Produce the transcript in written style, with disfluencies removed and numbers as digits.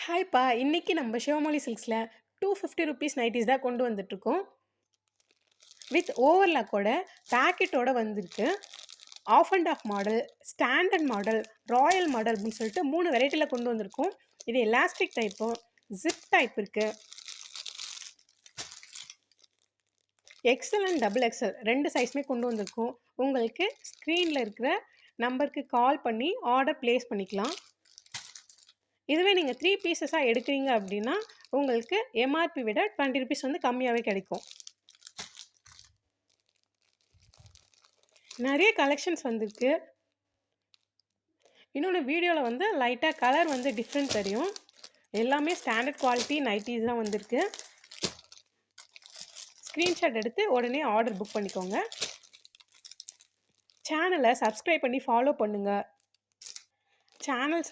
ஹாய்ப்பா! இன்னைக்கு நம்ம சிவமொழி சில்க்ஸ்ல ₹250 நைட்டீஸ் தான் கொண்டு வந்துட்டுருக்கோம். வித் ஓவர்லாக்கோட பேக்கெட்டோட வந்திருக்கு. Half and half model, standard model, royal model அப்படின்னு சொல்லிட்டு 3 வெரைட்டில கொண்டு வந்திருக்கோம். இது எலாஸ்டிக் டைப்பும், ஜிப் டைப் இருக்கு. எக்ஸ்எல் அண்ட் டபுள் எக்ஸ்எல் 2 சைஸுமே கொண்டு வந்திருக்கோம். உங்களுக்கு ஸ்க்ரீன்ல இருக்கிற நம்பருக்கு கால் பண்ணி ஆர்டர் பிளேஸ் பண்ணிக்கலாம். இதுவே நீங்க 3 பீஸஸா எடுக்கிறீங்க அப்படின்னா, உங்களுக்கு எம்ஆர்பி விட ₹20 வந்து கம்மியாவே கிடைக்கும். நெறைய கலெக்ஷன்ஸ் வந்திருக்கு. இன்னொன்னு வீடியோல வந்து லைட்டா கலர் வந்து டிஃப்ரெண்ட் தெரியும். எல்லாமே ஸ்டாண்டர்ட் குவாலிட்டி நைட்டீஸ் தான் வந்திருக்கு. ஸ்க்ரீன்ஷாட் எடுத்து உடனே ஆர்டர் புக் பண்ணிக்கோங்க. சேனல சப்ஸ்கிரைப் பண்ணி ஃபாலோ பண்ணுங்க. சேனல்